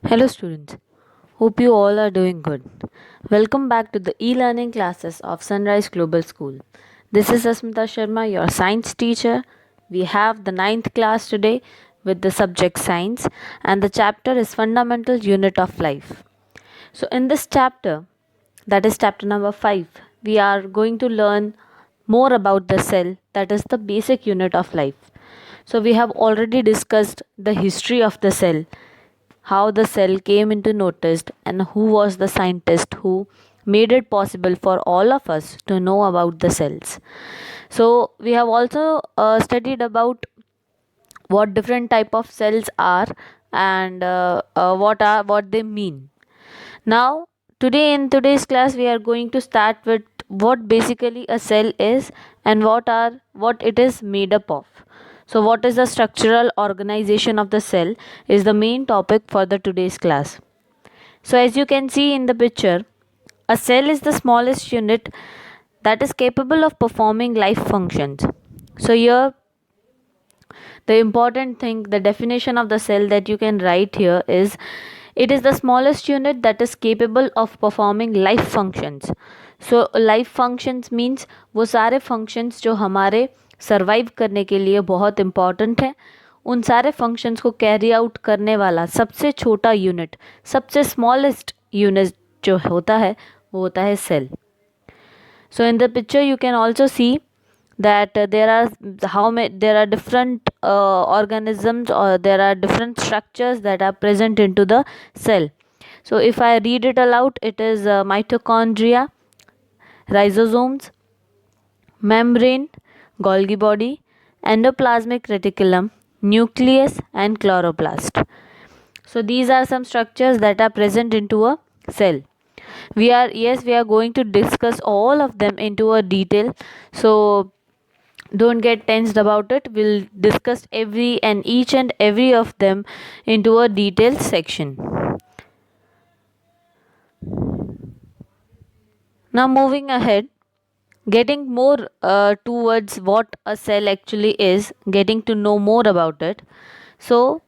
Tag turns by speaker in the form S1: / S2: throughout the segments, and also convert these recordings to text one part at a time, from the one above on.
S1: Hello students, hope you all are doing good. Welcome back to the e-learning classes of Sunrise Global School. This is Asmita Sharma, your science teacher. We have the ninth class today with the subject science and the chapter is fundamental unit of life. So in this chapter, that is chapter number 5, we are going to learn more about the cell, that is the basic unit of life. So we have already discussed the history of the cell, how the cell came into notice, and who was the scientist who made it possible for all of us to know about the cells. So we have also studied about what different type of cells are and what they mean. Now today in today's class we are going to start with what basically a cell is and what it is made up of. So what is the structural organization of the cell is the main topic for the today's class. So as you can see in the picture, a cell is the smallest unit that is capable of performing life functions. So here the important thing, the definition of the cell that you can write here is it is the smallest unit that is capable of performing life functions. So life functions means वो सारे functions जो हमारे survive करने के लिए बहुत important है, उन सारे functions को carry out करने वाला सबसे छोटा unit, सबसे smallest unit जो होता है वो होता है cell. So in the picture you can also see that there are different organisms, or there are different structures that are present into the cell. So if I read it aloud, it is mitochondria, ribosomes, membrane, Golgi body, endoplasmic reticulum, nucleus and chloroplast. So these are some structures that are present into a cell. We are going to discuss all of them into a detail, so don't get tensed about it. We'll discuss every and each and every of them into a detailed section. Now moving ahead, getting more towards what a cell actually is, getting to know more about it. So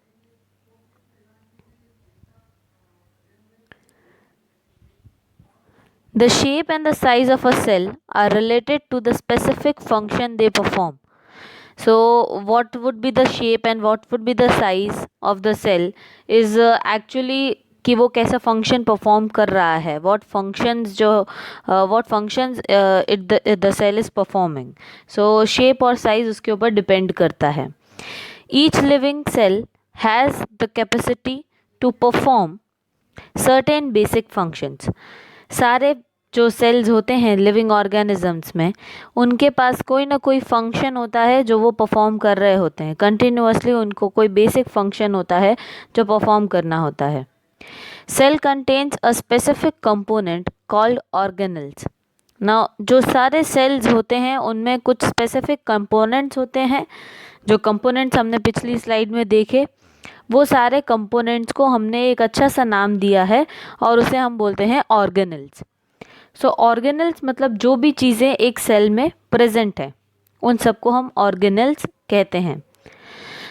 S1: the shape and the size of a cell are related to the specific function they perform. So what would be the shape and what would be the size of the cell is actually कि वो कैसा function perform कर रहा है, what functions the cell is performing. So shape और size उसके ऊपर depend करता है. Each living cell has the capacity to perform certain basic functions. सारे जो सेल्स होते हैं लिविंग ऑर्गेनिजम्स में, उनके पास कोई ना कोई फंक्शन होता है जो वो परफॉर्म कर रहे होते हैं कंटिन्यूअसली. उनको कोई बेसिक फंक्शन होता है जो परफॉर्म करना होता है. Cell contains a specific component called organelles. ना जो सारे सेल्स होते हैं उनमें कुछ स्पेसिफिक कंपोनेंट्स होते हैं. जो कंपोनेंट्स हमने पिछली स्लाइड में देखे, वो सारे कंपोनेंट्स को हमने एक अच्छा सा नाम दिया है और उसे हम बोलते हैं ऑर्गेनल्स. सो ऑर्गेनल्स मतलब जो भी चीज़ें एक सेल में प्रेजेंट है उन सबको हम ऑर्गेनल्स कहते हैं.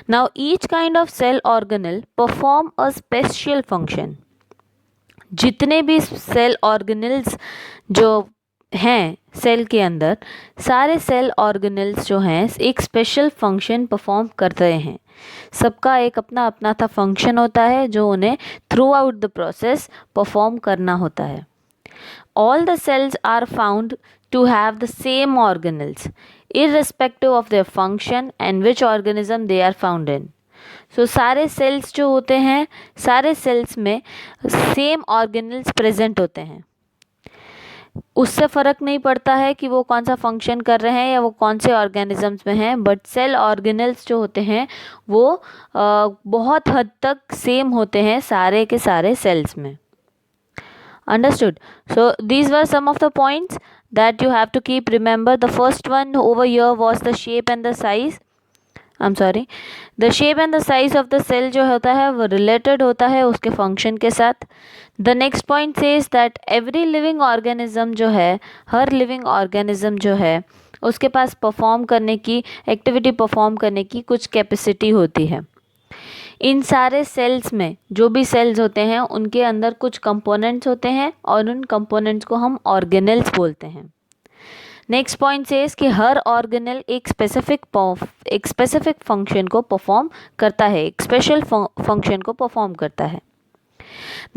S1: Now each kind of cell organelle perform a special function. जितने भी सेल ऑर्गेनल्स जो हैं सेल के अंदर, सारे सेल ऑर्गेनल्स जो हैं एक स्पेशल फंक्शन परफॉर्म कर रहे हैं. सबका एक अपना अपना था फंक्शन होता है जो उन्हें through out the process perform करना होता है. All the cells are found to have the same organelles, irrespective of their function and which organism they are found in. So सारे cells जो होते हैं, सारे cells में same organelles present होते हैं. उससे फ़र्क नहीं पड़ता है कि वो कौन सा फंक्शन कर रहे हैं या वो कौन से ऑर्गेनिजम्स में हैं, बट सेल ऑर्गेनल्स जो होते हैं वो बहुत हद तक सेम होते हैं सारे के सारे सेल्स में. Understood. So these were some of the points that you have to keep. Remember, the first one over here was the shape and the size. The shape and the size of the cell जो होता है वो related होता है उसके function के साथ. The next point says that every living organism जो है, हर living organism जो है उसके पास perform करने की, activity perform करने की कुछ capacity होती है. इन सारे सेल्स में जो भी सेल्स होते हैं उनके अंदर कुछ कंपोनेंट्स होते हैं और उन कंपोनेंट्स को हम ऑर्गेनेल्स बोलते हैं। नेक्स्ट पॉइंट सेज कि हर ऑर्गेनेल एक स्पेसिफिक फंक्शन को परफॉर्म करता है, एक स्पेशल फंक्शन को परफॉर्म करता है।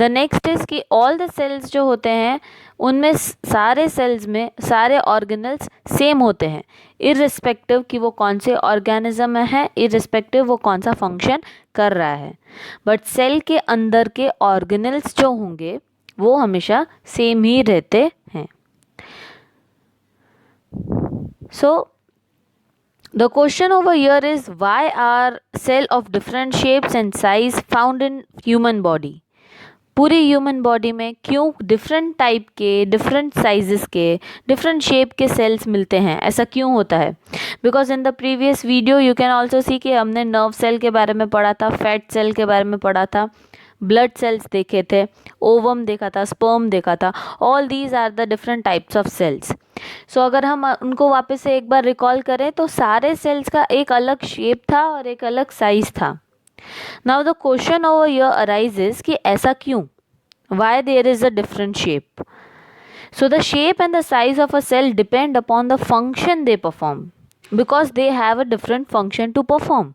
S1: द नेक्स्ट इज कि ऑल द सेल्स जो होते हैं उनमें सारे सेल्स में सारे ऑर्गेनल्स सेम होते हैं, इररिस्पेक्टिव कि वो कौन से ऑर्गेनिज्म में है, इररिस्पेक्टिव वो कौन सा फंक्शन कर रहा है। बट सेल के अंदर के ऑर्गेनल्स जो होंगे वो हमेशा सेम ही रहते हैं। So the question over here is, why are cell of different shapes and size found in human body? पूरी ह्यूमन बॉडी में क्यों डिफरेंट टाइप के, डिफरेंट साइजेस के, डिफरेंट शेप के सेल्स मिलते हैं, ऐसा क्यों होता है? Because in the previous video you can also see कि हमने नर्व सेल के बारे में पढ़ा था, फैट सेल के बारे में पढ़ा था, ब्लड सेल्स देखे थे, ओवम देखा था, स्पर्म देखा था। All these are the different types of cells. So अगर हम उनको वापस से एक बार रिकॉल करें तो सारे सेल्स का एक अलग शेप था और एक अलग साइज था। Now the question over here arises कि ऐसा क्यों, why there is a different shape? So the shape and the size of a cell depend upon the function they perform, because they have a different function to perform.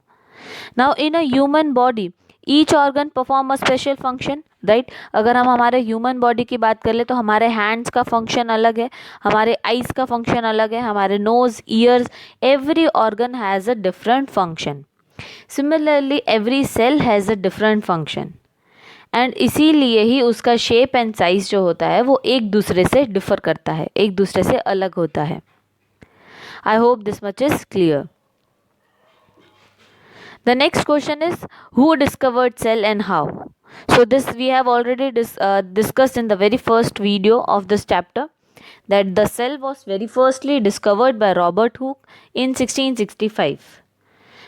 S1: Now in a human body each organ perform a special function, right? अगर हम हमारे human body की बात कर ले तो हमारे hands का फंक्शन अलग है, हमारे आईज का फंक्शन अलग है, हमारे nose, ears, every organ has a different function. Similarly every cell has a different function and इसीलिए ही उसका शेप एंड साइज जो होता है वो एक दूसरे से डिफर करता है, एक दूसरे से अलग होता है। I hope this much is clear. The next question is, who discovered cell and how? So this we have already discussed in the very first video of this chapter, that the cell was very firstly discovered by Robert Hooke in 1665.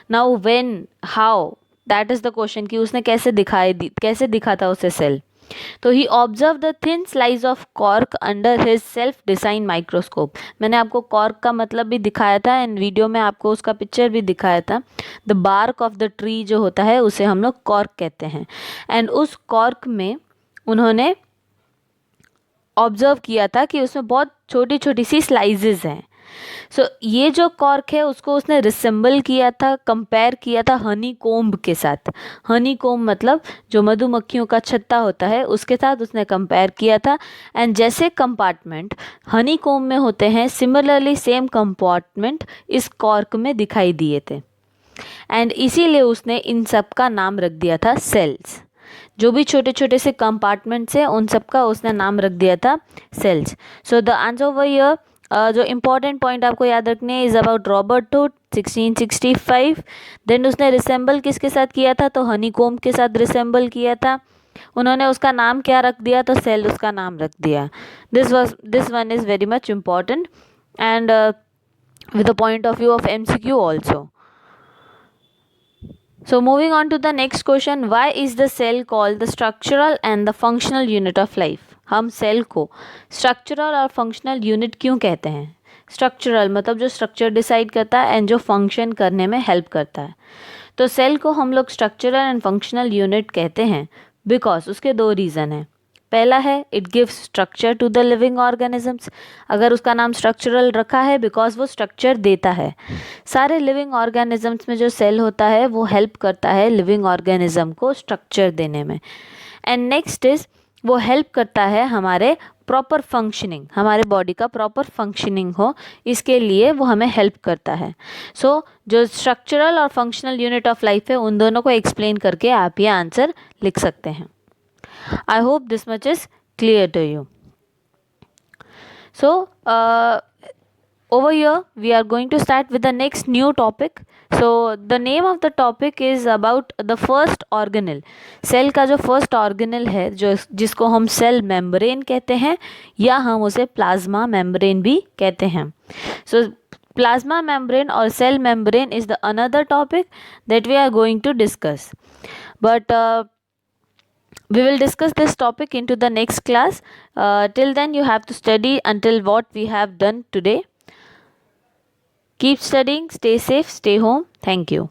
S1: Now when, how, that is the question कि उसने कैसे दिखा था उसे cell. तो he observe the thin slice of cork under his self design microscope. मैंने आपको cork का मतलब भी दिखाया था एंड वीडियो में आपको उसका पिक्चर भी दिखाया था। The bark of the tree जो होता है उसे हम लोग कॉर्क कहते हैं एंड उस कॉर्क में उन्होंने ऑब्जर्व किया था कि उसमें बहुत छोटी छोटी सी स्लाइसेस हैं। सो ये जो कॉर्क है उसको उसने रिसेंबल किया था, कंपेयर किया था हनी कोम्ब के साथ। हनी कोम्ब मतलब जो मधुमक्खियों का छत्ता होता है उसके साथ उसने कंपेयर किया था एंड जैसे कंपार्टमेंट हनी कोम्ब में होते हैं, सिमिलरली सेम कंपार्टमेंट इस कॉर्क में दिखाई दिए थे एंड इसीलिए उसने इन सब का नाम रख दिया था सेल्स। जो भी छोटे छोटे से कंपार्टमेंट्स हैं उन सब का उसने नाम रख दिया था cells. So the answer over here, जो इम्पॉर्टेंट पॉइंट आपको याद रखने है, is about Robert Hooke 1665। Then उसने रिसेंबल किसके साथ किया था? तो हनीकोम्ब के साथ रिसेंबल किया था। उन्होंने उसका नाम क्या रख दिया? तो सेल उसका नाम रख दिया। This one is very much important and with the point of view of MCQ also. So moving on to the next question, why is the cell called the structural and the functional unit of life? हम cell को structural और functional unit क्यों कहते हैं? Structural मतलब जो structure decide करता है एंड जो फंक्शन करने में हेल्प करता है। तो सेल को हम लोग स्ट्रक्चरल एंड फंक्शनल यूनिट कहते हैं बिकॉज उसके दो रीज़न हैं। पहला है, it gives structure to the living organisms. अगर उसका नाम स्ट्रक्चरल रखा है बिकॉज वो स्ट्रक्चर देता है। सारे लिविंग ऑर्गेनिजम्स में जो सेल होता है वो हेल्प करता है लिविंग ऑर्गेनिज्म को स्ट्रक्चर देने में। एंड नेक्स्ट इज, वो हेल्प करता है हमारे प्रॉपर फंक्शनिंग, हमारे बॉडी का प्रॉपर फंक्शनिंग हो, इसके लिए वो हमें हेल्प करता है। सो जो स्ट्रक्चरल और फंक्शनल यूनिट ऑफ लाइफ है उन दोनों को एक्सप्लेन करके आप ये आंसर लिख सकते हैं। I hope this much is clear to you. So over here we are going to start with the next new topic. So the name of the topic is about the first organelle. Cell का जो first organelle है जो जिसको हम cell membrane कहते हैं या हम उसे प्लाज्मा मेम्ब्रेन भी कहते हैं। So plasma membrane or cell membrane is the another topic that we are going to discuss. But we will discuss this topic into the next class. Till then you have to study until what we have done today. Keep studying, stay safe, stay home. Thank you.